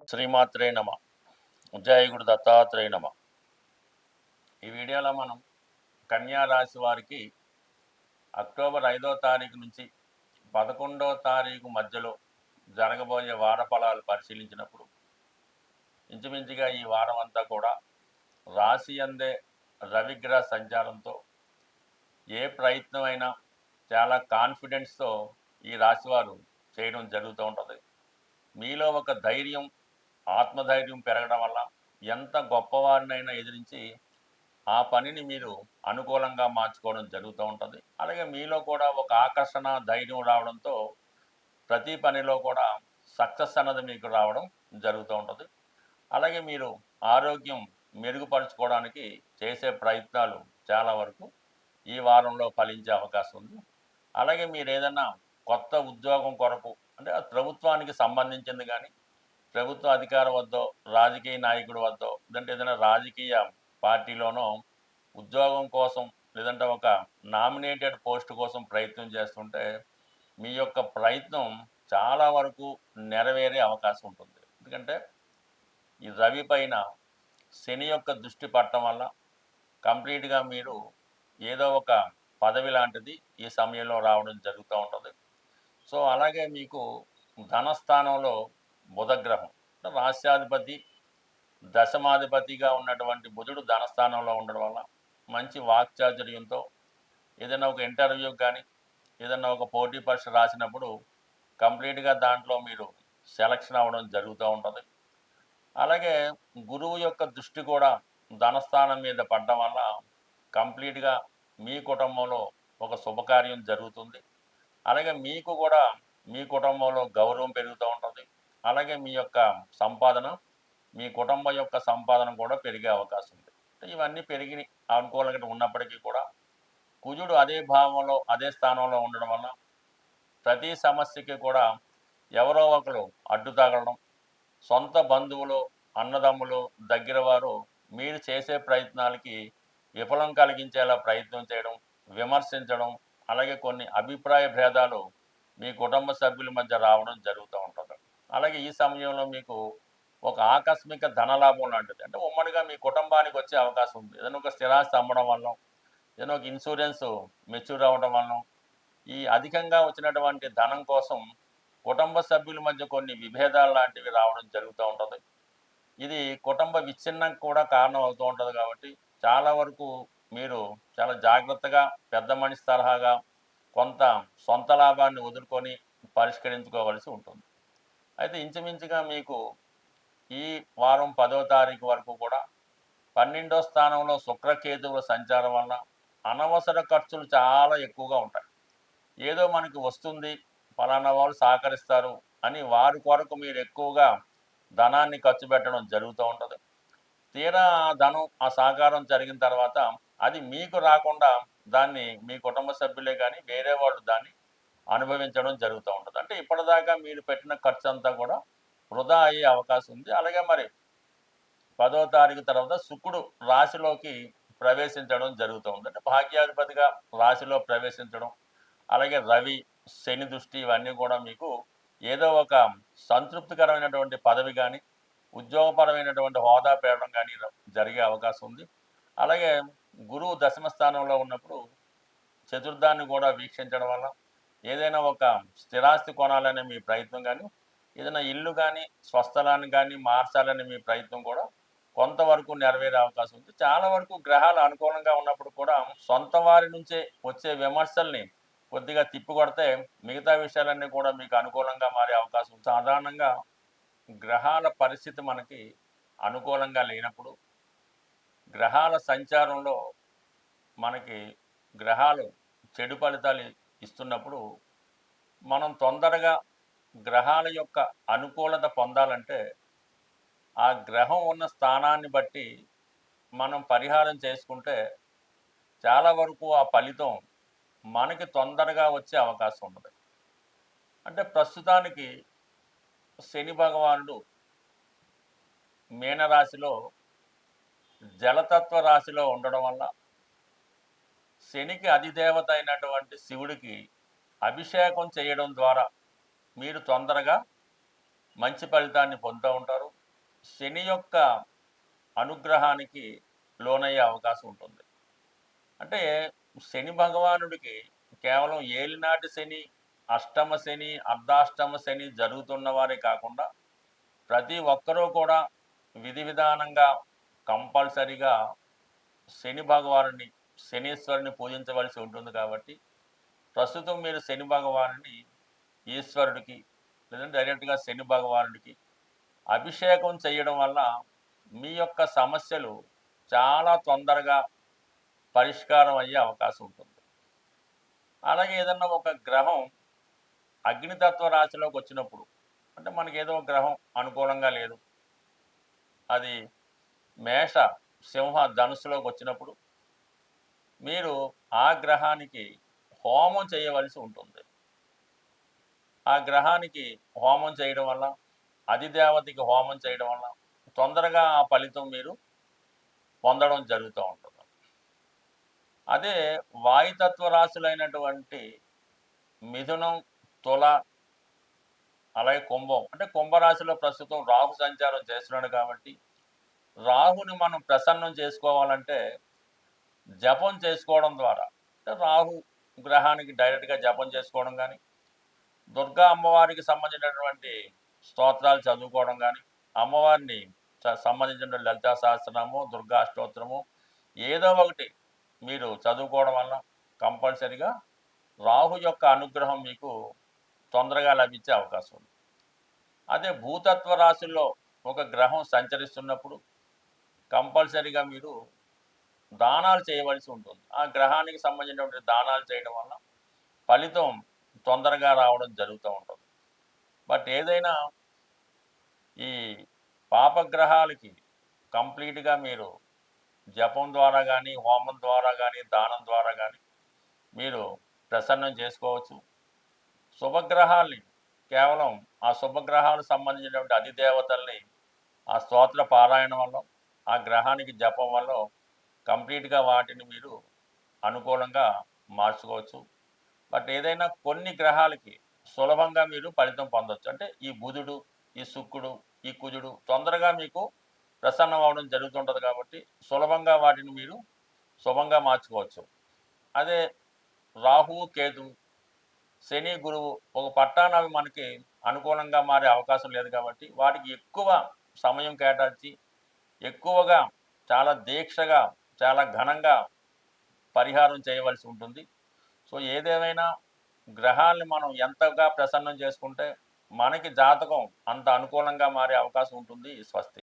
శ్రీమాత్రే నమ. జయ గురు దత్తాత్రేయ నమ. ఈ వీడియోలో మనం కన్యా రాశి వారికి అక్టోబర్ 5వ తారీఖు నుంచి 11వ తారీఖు మధ్యలో జరగబోయే వార ఫలాలు పరిశీలించినప్పుడు ఇంచుమించుగా ఈ వారం అంతా కూడా రాశి అందే రవిగ్రహ సంచారంతో ఏ ప్రయత్నమైనా చాలా కాన్ఫిడెన్స్తో ఈ రాశివారు చేయడం జరుగుతూ ఉంటుంది. మీలో ఒక ధైర్యం, ఆత్మధైర్యం పెరగడం వల్ల ఎంత గొప్పవారినైనా ఎదిరించి ఆ పనిని మీరు అనుకూలంగా మార్చుకోవడం జరుగుతూ ఉంటుంది. అలాగే మీలో కూడా ఒక ఆకర్షణ, ధైర్యం రావడంతో ప్రతి పనిలో కూడా సక్సెస్ అన్నది మీకు రావడం జరుగుతూ ఉంటుంది. అలాగే మీరు ఆరోగ్యం మెరుగుపరుచుకోవడానికి చేసే ప్రయత్నాలు చాలా వరకు ఈ వారంలో ఫలించే అవకాశం ఉంది. అలాగే మీరు ఏదైనా కొత్త ఉద్యోగం కొరకు, అంటే అది ప్రభుత్వానికి సంబంధించింది కానీ, ప్రభుత్వ అధికారం వద్దో, రాజకీయ నాయకుడి వద్దో, లేదంటే ఏదైనా రాజకీయ పార్టీలోనో ఉద్యోగం కోసం, లేదంటే ఒక నామినేటెడ్ పోస్ట్ కోసం ప్రయత్నం చేస్తుంటే మీ యొక్క ప్రయత్నం చాలా వరకు నెరవేరే అవకాశం ఉంటుంది. ఎందుకంటే ఈ రవి పైన శని యొక్క దృష్టి పడటం వల్ల కంప్లీట్గా మీరు ఏదో ఒక పదవి లాంటిది ఈ సమయంలో రావడం జరుగుతూ ఉంటుంది. సో అలాగే మీకు ధనస్థానంలో బుధగ్రహం, రాష్ట్రాధిపతి, దశమాధిపతిగా ఉన్నటువంటి బుధుడు ధనస్థానంలో ఉండడం వల్ల మంచి వాక్చాతుర్యంతో ఏదైనా ఒక ఇంటర్వ్యూకి కానీ, ఏదైనా ఒక పోటీ పరీక్ష రాసినప్పుడు కంప్లీట్గా దాంట్లో మీరు సెలక్షన్ అవ్వడం జరుగుతూ ఉంటుంది. అలాగే గురువు యొక్క దృష్టి కూడా ధనస్థానం మీద పడడం వల్ల కంప్లీట్గా మీ కుటుంబంలో ఒక శుభకార్యం జరుగుతుంది. అలాగే మీకు కూడా మీ కుటుంబంలో గౌరవం పెరుగుతూ ఉంటుంది. అలాగే మీ యొక్క సంపాదన, మీ కుటుంబం యొక్క సంపాదన కూడా పెరిగే అవకాశం ఉంది. ఇవన్నీ పెరిగి అనుకూలంగా ఉన్నప్పటికీ కూడా కుజుడు అదే భావంలో, అదే స్థానంలో ఉండడం వల్ల ప్రతి సమస్యకి కూడా ఎవరో ఒకరు అడ్డు తగలడం, సొంత బంధువులు, అన్నదమ్ములు, దగ్గర వారు మీరు చేసే ప్రయత్నాలకి విఫలం కలిగించేలా ప్రయత్నం చేయడం, విమర్శించడం, అలాగే కొన్ని అభిప్రాయ భేదాలు మీ కుటుంబ సభ్యుల మధ్య రావడం జరుగుతూ ఉంటుంది. అలాగే ఈ సమయంలో మీకు ఒక ఆకస్మిక ధనలాభం లాంటిది, అంటే ఉమ్మడిగా మీ కుటుంబానికి వచ్చే అవకాశం ఉంది. ఏదైనా ఒక స్థిరాస్తి అమ్మడం వల్ల, ఏదైనా ఒక ఇన్సూరెన్స్ మెచ్యూర్ అవ్వడం వల్ల ఈ అధికంగా వచ్చినటువంటి ధనం కోసం కుటుంబ సభ్యుల మధ్య కొన్ని విభేదాలు లాంటివి రావడం జరుగుతూ ఉంటుంది. ఇది కుటుంబ విచ్ఛిన్నం కూడా కారణం అవుతూ ఉంటుంది. కాబట్టి చాలా వరకు మీరు చాలా జాగ్రత్తగా పెద్ద మనిషి తరహాగా కొంత సొంత లాభాన్ని వదులుకొని పరిష్కరించుకోవలసి ఉంటుంది. అయితే ఇంచుమించుగా మీకు ఈ వారం 10వ తారీఖు వరకు కూడా 12వ స్థానంలో శుక్రకేతువుల సంచారం వల్ల అనవసర ఖర్చులు చాలా ఎక్కువగా ఉంటాయి. ఏదో మనకి వస్తుంది, ఫలానా వాళ్ళు సహకరిస్తారు అని వారి కొరకు మీరు ఎక్కువగా ధనాన్ని ఖర్చు పెట్టడం జరుగుతూ ఉంటుంది. తీరా ఆ ధనం, ఆ సహకారం జరిగిన తర్వాత అది మీకు రాకుండా దాన్ని మీ కుటుంబ సభ్యులే కానీ వేరే వాళ్ళు దాన్ని అనుభవించడం జరుగుతూ ఉంటుంది. అంటే ఇప్పటిదాకా మీరు పెట్టిన ఖర్చు అంతా కూడా వృధా అయ్యే అవకాశం ఉంది. అలాగే మరి 10వ తారీఖు తర్వాత శుక్రుడు రాశిలోకి ప్రవేశించడం జరుగుతూ ఉంది. అంటే భాగ్యాధిపతిగా రాశిలో ప్రవేశించడం, అలాగే రవి, శని దృష్టి, ఇవన్నీ కూడా మీకు ఏదో ఒక సంతృప్తికరమైనటువంటి పదవి కానీ, ఉద్యోగపరమైనటువంటి హోదా పెరగడం కానీ జరిగే అవకాశం ఉంది. అలాగే గురువు దశమ స్థానంలో ఉన్నప్పుడు చతుర్థాన్ని కూడా వీక్షించడం వల్ల ఏదైనా ఒక స్థిరాస్తి కొనాలనే మీ ప్రయత్నం కానీ, ఏదైనా ఇల్లు కానీ, స్వస్థలాన్ని కానీ మార్చాలనే మీ ప్రయత్నం కూడా కొంతవరకు నెరవేరే అవకాశం ఉంది. చాలా వరకు గ్రహాలు అనుకూలంగా ఉన్నప్పుడు కూడా సొంత వారి నుంచే వచ్చే విమర్శల్ని కొద్దిగా తిప్పికొడితే మిగతా విషయాలన్నీ కూడా మీకు అనుకూలంగా మారే అవకాశం ఉంది. సాధారణంగా గ్రహాల పరిస్థితి మనకి అనుకూలంగా లేనప్పుడు, గ్రహాల సంచారంలో మనకి గ్రహాలు చెడు ఫలితాలు ఇస్తున్నప్పుడు మనం తొందరగా గ్రహాల యొక్క అనుకూలత పొందాలంటే ఆ గ్రహం ఉన్న స్థానాన్ని బట్టి మనం పరిహారం చేసుకుంటే చాలా వరకు ఆ ఫలితం మనకి తొందరగా వచ్చే అవకాశం ఉన్నది. అంటే ప్రస్తుతానికి శని భగవానుడు మీనరాశిలో జలతత్వ రాశిలో ఉండడం వల్ల శనికి అధిదేవత అయినటువంటి శివుడికి అభిషేకం చేయడం ద్వారా మీరు తొందరగా మంచి ఫలితాన్ని పొందుతూ ఉంటారు. శని యొక్క అనుగ్రహానికి లోనయ్యే అవకాశం ఉంటుంది. అంటే శని భగవానుడికి కేవలం ఏలినాటి శని, అష్టమ శని, అర్ధాష్టమ శని జరుగుతున్న వారే కాకుండా ప్రతి ఒక్కరూ కూడా విధి విధానంగా కంపల్సరిగా శని భగవానుని, శనీశ్వరుని పూజించవలసి ఉంటుంది. కాబట్టి ప్రస్తుతం మీరు శని భగవానుని ఈశ్వరుడికి లేదంటే డైరెక్ట్గా శని భగవానుడికి అభిషేకం చేయడం వల్ల మీ యొక్క సమస్యలు చాలా తొందరగా పరిష్కారం అయ్యే అవకాశం ఉంటుంది. అలాగే ఏదన్నా ఒక గ్రహం అగ్నితత్వ రాశిలోకి వచ్చినప్పుడు, అంటే మనకి ఏదో ఒక గ్రహం అనుకూలంగా లేదు, అది మేష, సింహ, ధనుసులోకి వచ్చినప్పుడు మీరు ఆ గ్రహానికి హోమం చేయవలసి ఉంటుంది. ఆ గ్రహానికి హోమం చేయడం వల్ల, అధిదేవతకి హోమం చేయడం వల్ల తొందరగా ఆ ఫలితం మీరు పొందడం జరుగుతూ ఉంటుంది. అదే వాయుతత్వ రాశులైనటువంటి మిథునం, తుల, అలాగే కుంభం, అంటే కుంభరాశిలో ప్రస్తుతం రాహు సంచారం చేస్తున్నాడు. కాబట్టి రాహుని మనం ప్రసన్నం చేసుకోవాలంటే జపం చేసుకోవడం ద్వారా, అంటే రాహు గ్రహానికి డైరెక్ట్గా జపం చేసుకోవడం కానీ, దుర్గా అమ్మవారికి సంబంధించినటువంటి స్తోత్రాలు చదువుకోవడం కానీ, అమ్మవారిని సంబంధించిన లలితా సహస్రనామము, దుర్గా అష్టోత్తరము ఏదో ఒకటి మీరు చదువుకోవడం వల్ల కంపల్సరిగా రాహు యొక్క అనుగ్రహం మీకు తొందరగా లభించే అవకాశం ఉంది. అదే భూతత్వ రాశుల్లో ఒక గ్రహం సంచరిస్తున్నప్పుడు కంపల్సరిగా మీరు దానాలు చేయవలసి ఉంటుంది. ఆ గ్రహానికి సంబంధించినటువంటి దానాలు చేయడం వల్ల ఫలితం తొందరగా రావడం జరుగుతూ ఉంటుంది. బట్ ఏదైనా ఈ పాపగ్రహాలకి కంప్లీట్గా మీరు జపం ద్వారా కానీ, హోమం ద్వారా కానీ, దానం ద్వారా కానీ మీరు ప్రసన్నం చేసుకోవచ్చు. శుభగ్రహాల్ని కేవలం ఆ శుభగ్రహాలకు సంబంధించినటువంటి అధిదేవతల్ని ఆ స్తోత్ర పారాయణం వల్ల, ఆ గ్రహానికి జపం వల్ల కంప్లీట్గా వాటిని మీరు అనుకూలంగా మార్చుకోవచ్చు. బట్ ఏదైనా కొన్ని గ్రహాలకి సులభంగా మీరు ఫలితం పొందవచ్చు. అంటే ఈ బుధుడు, ఈ శుక్రుడు, ఈ కుజుడు తొందరగా మీకు ప్రసన్నం అవడం జరుగుతుంటుంది. కాబట్టి సులభంగా వాటిని మీరు శుభంగా మార్చుకోవచ్చు. అదే రాహువు, కేతువు, శని, గురువు ఒక పట్టాన అవి మనకి అనుకూలంగా మారే అవకాశం లేదు. కాబట్టి వాటికి ఎక్కువ సమయం కేటాయించి ఎక్కువగా చాలా దీక్షగా చాలా ఘనంగా పరిహారం చేయవలసి ఉంటుంది. సో ఏదేమైనా గ్రహాల్ని మనం ఎంతగా ప్రసన్నం చేసుకుంటే మనకి జాతకం అంత అనుకూలంగా మారే అవకాశం ఉంటుంది. స్వస్తి.